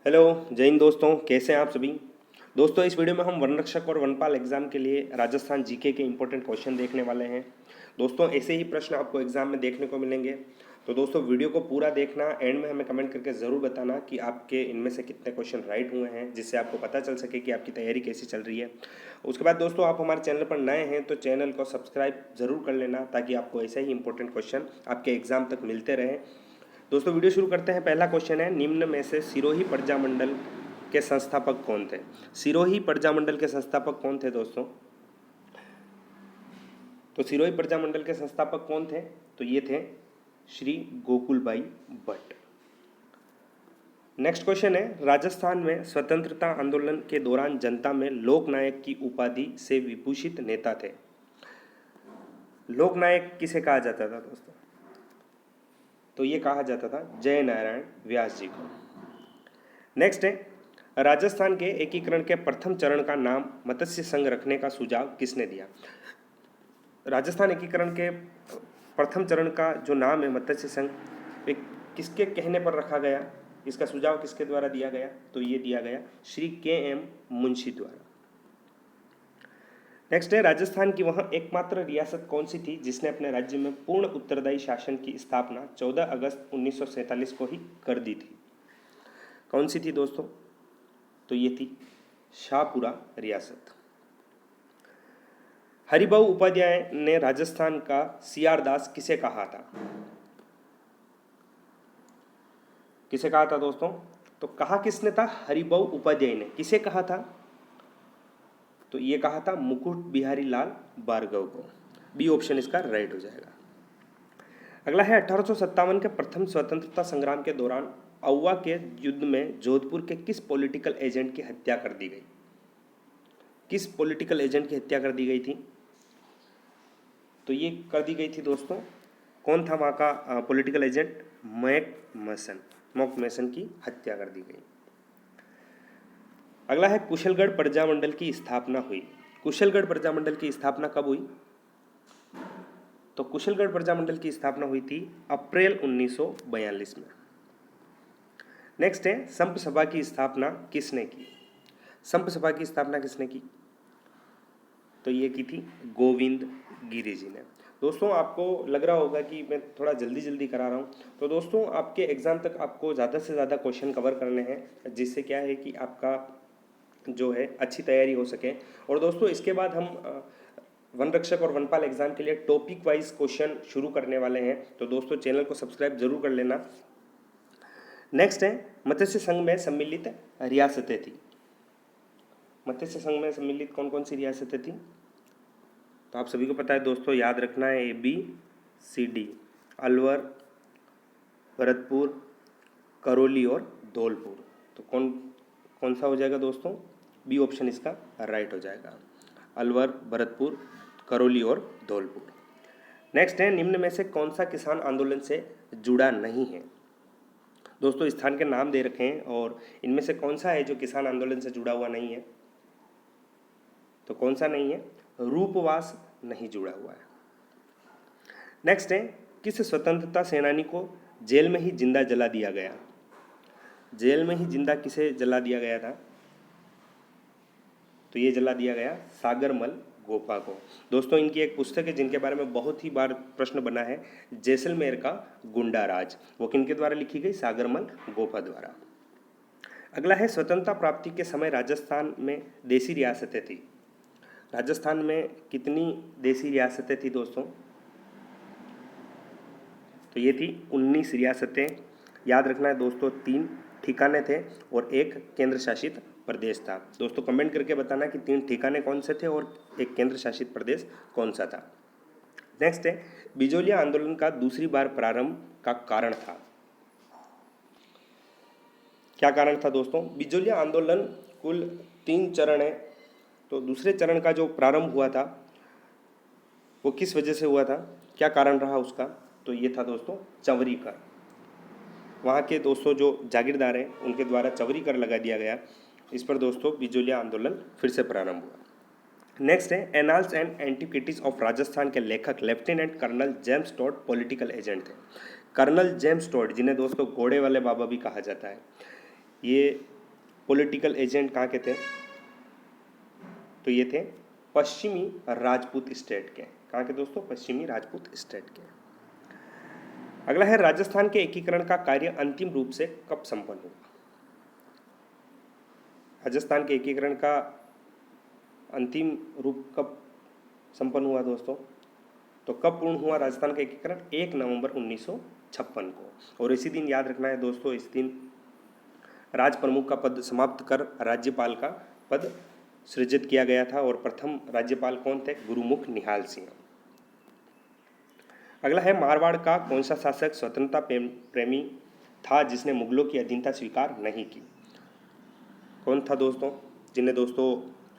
Hello जय हिंद दोस्तों, कैसे हैं आप सभी। दोस्तों इस वीडियो में हम वन रक्षक और वनपाल एग्जाम के लिए राजस्थान जीके के इंपॉर्टेंट क्वेश्चन देखने वाले हैं। दोस्तों ऐसे ही प्रश्न आपको एग्जाम में देखने को मिलेंगे, तो दोस्तों वीडियो को पूरा देखना, एंड में हमें कमेंट करके ज़रूर बताना कि आपके इनमें से कितने क्वेश्चन राइट हुए हैं, जिससे आपको पता चल सके कि आपकी तैयारी कैसी चल रही है। उसके बाद दोस्तों आप हमारे चैनल पर नए हैं तो चैनल को सब्सक्राइब ज़रूर कर लेना, ताकि आपको ऐसे ही इंपॉर्टेंट क्वेश्चन आपके एग्जाम तक मिलते रहें। दोस्तों वीडियो शुरू करते हैं। पहला क्वेश्चन है, निम्न में से सिरोही प्रजामंडल के संस्थापक कौन थे। सिरोही प्रजामंडल के संस्थापक कौन थे दोस्तों। तो सिरोही प्रजामंडल के संस्थापक कौन थे, तो ये थे श्री गोकुलबाई भट्ट। नेक्स्ट क्वेश्चन है, राजस्थान में स्वतंत्रता आंदोलन के दौरान जनता में लोकनायक की उपाधि से विभूषित नेता थे। लोकनायक किसे कहा जाता था दोस्तों, तो ये कहा जाता था जय नारायण व्यास जी को। नेक्स्ट है, राजस्थान के एकीकरण के प्रथम चरण का नाम मत्स्य संघ रखने का सुझाव किसने दिया। राजस्थान एकीकरण के प्रथम चरण का जो नाम है मत्स्य संघ, वे किसके कहने पर रखा गया, इसका सुझाव किसके द्वारा दिया गया, तो ये दिया गया श्री के.एम. मुंशी द्वारा। नेक्स्ट है, राजस्थान की वह एकमात्र रियासत कौन सी थी जिसने अपने राज्य में पूर्ण उत्तरदायी शासन की स्थापना 14 अगस्त 1947 को ही कर दी थी। कौन सी थी दोस्तों, तो ये थी शाहपुरा रियासत। हरिभाऊ उपाध्याय ने राजस्थान का सियारदास किसे कहा था। किसे कहा था दोस्तों, तो कहा किसने था, हरिभाऊ उपाध्याय ने। किसे कहा था, तो ये कहा था मुकुट बिहारी लाल भार्गव को। बी ऑप्शन इसका राइट हो जाएगा। अगला है, 1857 के प्रथम स्वतंत्रता संग्राम के दौरान औवा के युद्ध में जोधपुर के किस पॉलिटिकल एजेंट की हत्या कर दी गई। किस पॉलिटिकल एजेंट की हत्या कर दी गई थी, तो ये कर दी गई थी दोस्तों, कौन था वहाँ का पॉलिटिकल एजेंट, मॉक मैसन की हत्या कर दी गई। अगला है, कुशलगढ़ प्रजामंडल की स्थापना हुई। कुशलगढ़ प्रजामंडल की स्थापना कब हुई, तो कुशलगढ़ प्रजामंडल की स्थापना हुई थी अप्रैल 1942 में। नेक्स्ट है, संप सभा की स्थापना किसने की। संप सभा की स्थापना किसने की, तो ये की थी गोविंद गिरी जी ने। दोस्तों आपको लग रहा होगा कि मैं थोड़ा जल्दी जल्दी करा रहा हूँ, तो दोस्तों आपके एग्जाम तक आपको ज़्यादा से ज़्यादा क्वेश्चन कवर करने हैं, जिससे क्या है कि आपका जो है अच्छी तैयारी हो सके। और दोस्तों इसके बाद हम वन रक्षक और वनपाल एग्जाम के लिए टॉपिक वाइज क्वेश्चन शुरू करने वाले हैं, तो दोस्तों चैनल को सब्सक्राइब जरूर कर लेना। नेक्स्ट है, मत्स्य संघ में सम्मिलित रियासतें थी। मत्स्य संघ में सम्मिलित कौन कौन सी रियासतें थी, तो आप सभी को पता है दोस्तों, याद रखना है ABCD, अलवर, भरतपुर, करौली और धौलपुर। तो कौन कौन सा हो जाएगा दोस्तों, बी ऑप्शन इसका राइट हो जाएगा, अलवर, भरतपुर, करौली और धौलपुर। नेक्स्ट है, निम्न में से कौन सा किसान आंदोलन से जुड़ा नहीं है। दोस्तों स्थान के नाम दे रखे हैं और इनमें से कौन सा है जो किसान आंदोलन से जुड़ा हुआ नहीं है, तो कौन सा नहीं है, रूपवास नहीं जुड़ा हुआ है। नेक्स्ट है, किस स्वतंत्रता सेनानी को जेल में ही जिंदा जला दिया गया। जेल में ही जिंदा किसे जला दिया गया था, तो ये जला दिया गया सागरमल गोपा को। दोस्तों इनकी एक पुस्तक है जिनके बारे में बहुत ही बार प्रश्न बना है, जैसलमेर का गुंडा राज। वो किनके द्वारा लिखी गई, सागरमल गोपा द्वारा। अगला है, स्वतंत्रता प्राप्ति के समय राजस्थान में देसी रियासतें थी। राजस्थान में कितनी देसी रियासतें थी दोस्तों, तो ये थी 19 रियासतें। याद रखना है दोस्तों, 3 ठिकाने थे और 1 केंद्र शासित प्रदेश था। दोस्तों कमेंट करके बताना कि 3 ठिकाने कौन से थे और 1 केंद्र शासित प्रदेश कौन सा था। नेक्स्ट है, बिजोलिया आंदोलन का दूसरी बार प्रारंभ का कारण था। क्या कारण था दोस्तों, बिजोलिया आंदोलन कुल 3 चरण है, तो दूसरे चरण का जो प्रारंभ हुआ था वो किस वजह से हुआ था, क्या कारण रहा उसका, तो ये था दोस्तों चवरी कर। वहाँ के दोस्तों जो जागीरदार हैं उनके द्वारा चवरी कर लगा दिया गया। इस पर दोस्तों बिजोलिया आंदोलन फिर से प्रारंभ हुआ। नेक्स्ट है, annals and antiquities of Rajasthan के लेखक lieutenant colonel James Tod political agent थे। कर्नल जेम्स टॉड, जिन्हें दोस्तों घोड़े वाले बाबा भी कहा जाता है, ये पॉलिटिकल एजेंट कहाँ के थे? तो ये थे पश्चिमी राजपूत स्टेट के। कहाँ के दोस्तों? पश्चिमी राजपूत स्टेट के। अगला है राजस्थान के एकीकरण का कार्य अंतिम रूप से कब संपन्न हुआ? राजस्थान के एकीकरण का अंतिम रूप कब संपन्न हुआ दोस्तों? तो कब पूर्ण हुआ राजस्थान का एकीकरण? 1 नवंबर 1956 को। और इसी दिन याद रखना है दोस्तों, इस दिन राज प्रमुख का पद समाप्त कर राज्यपाल का पद सृजित किया गया था। और प्रथम राज्यपाल कौन थे? गुरुमुख निहाल सिंह। अगला है मारवाड़ का कौन सा शासक स्वतंत्रता प्रेमी था जिसने मुगलों की अधीनता स्वीकार नहीं की? कौन था दोस्तों जिन्हें दोस्तों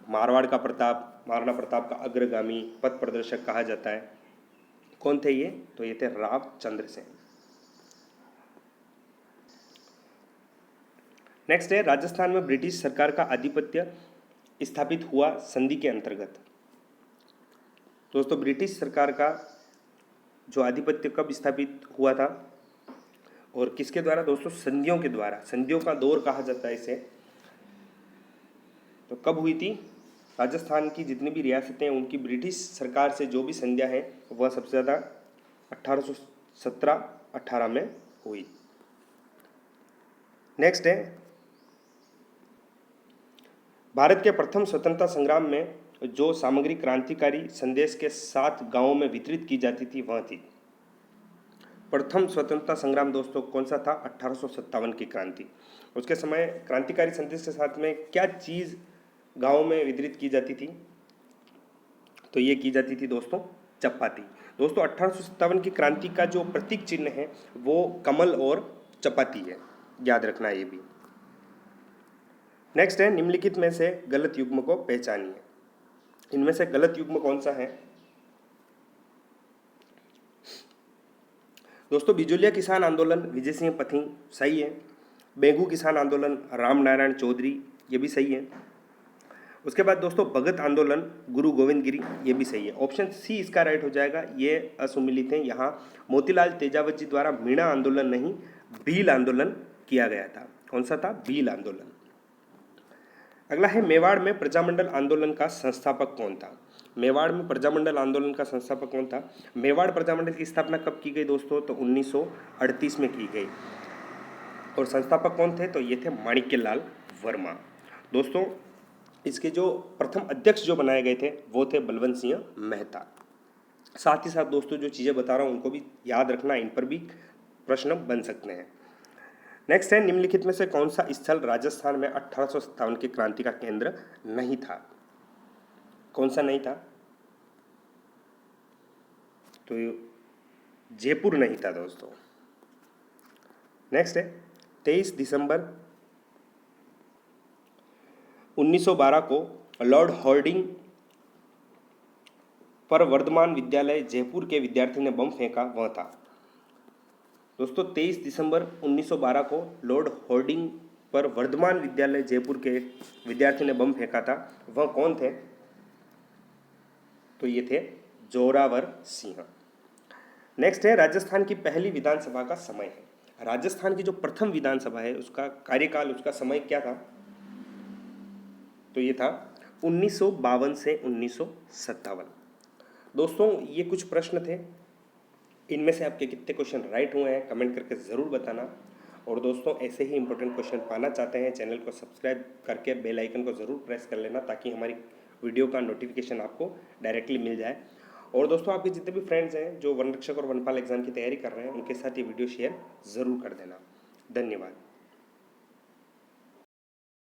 मारवाड़ का प्रताप, महाराणा प्रताप का अग्रगामी पथ प्रदर्शक कहा जाता है? कौन थे ये? तो ये थे रावचंद्र सेन। नेक्स्ट है राजस्थान में ब्रिटिश सरकार का आधिपत्य स्थापित हुआ संधि के अंतर्गत। दोस्तों ब्रिटिश सरकार का जो आधिपत्य कब स्थापित हुआ था और किसके द्वारा? दोस्तों संधियों के द्वारा। संधियों का दौर कहा जाता है इसे। तो कब हुई थी? राजस्थान की जितनी भी रियासतें हैं उनकी ब्रिटिश सरकार से जो भी संधियां हैं वह सबसे ज़्यादा 1817-18 में हुई। नेक्स्ट है भारत के प्रथम स्वतंत्रता संग्राम में जो सामग्री क्रांतिकारी संदेश के साथ गांवों में वितरित की जाती थी वह थी। प्रथम स्वतंत्रता संग्राम दोस्तों कौन सा था? 1857 की क्रांति। उसके समय क्रांतिकारी संदेश के साथ में क्या चीज़ गांवों में वितरित की जाती थी? तो ये की जाती थी दोस्तों चपाती। दोस्तों 1857 की क्रांति का जो प्रतीक चिन्ह है वो कमल और चपाती है, याद रखना ये भी। नेक्स्ट है निम्नलिखित में से गलत युग्म को पहचानिए। इनमें से गलत युग्म कौन सा है? दोस्तों बिजोलिया किसान आंदोलन विजय सिंह पथिंग सही है। बेगू किसान आंदोलन राम नारायण चौधरी ये भी सही है। उसके बाद दोस्तों भगत आंदोलन गुरु गोविंद गिरी ये भी सही है। ऑप्शन सी इसका राइट हो जाएगा। ये असुमिलित है। यहाँ मोतीलाल तेजावत जी द्वारा मीणा आंदोलन नहीं भील आंदोलन किया गया था। कौन सा था? भील आंदोलन। अगला है मेवाड़ में प्रजामंडल आंदोलन का संस्थापक कौन था? मेवाड़ में प्रजामंडल आंदोलन का संस्थापक कौन था? मेवाड़ प्रजामंडल की स्थापना कब की गई दोस्तों? तो 1938 में की गई। और संस्थापक कौन थे? तो ये थे माणिक्यलाल वर्मा। दोस्तों इसके जो प्रथम अध्यक्ष जो बनाए गए थे वो थे बलवंत सिंह मेहता। साथ ही साथ दोस्तों जो चीज़ें बता रहा हूँ उनको भी याद रखना, इन पर भी प्रश्न बन सकते हैं। नेक्स्ट है निम्नलिखित में से कौन सा स्थल राजस्थान में 1857 की क्रांति का केंद्र नहीं था? कौन सा नहीं था? तो जयपुर नहीं था दोस्तों। नेक्स्ट है 23 दिसंबर 1912 को लॉर्ड हॉर्डिंग पर वर्धमान विद्यालय जयपुर के विद्यार्थी ने बम फेंका, वह था। दोस्तों 23 दिसंबर 1912 को लॉर्ड हॉर्डिंग पर वर्धमान विद्यालय जयपुर के विद्यार्थी ने बम फेंका था, वह कौन थे? तो ये थे जोरावर सिंह। नेक्स्ट है राजस्थान की पहली विधानसभा का समय है। राजस्थान की जो प्रथम विधानसभा है उसका कार्यकाल, उसका समय क्या था? तो ये था 1952 से 1957। दोस्तों ये कुछ प्रश्न थे, इनमें से आपके कितने क्वेश्चन राइट हुए हैं कमेंट करके ज़रूर बताना। और दोस्तों ऐसे ही इंपॉर्टेंट क्वेश्चन पाना चाहते हैं चैनल को सब्सक्राइब करके बेल आइकन को ज़रूर प्रेस कर लेना ताकि हमारी वीडियो का नोटिफिकेशन आपको डायरेक्टली मिल जाए। और दोस्तों आपके जितने भी फ्रेंड्स हैं जो वन रक्षक और वनपाल एग्जाम की तैयारी कर रहे हैं उनके साथ ये वीडियो शेयर ज़रूर कर देना। धन्यवाद।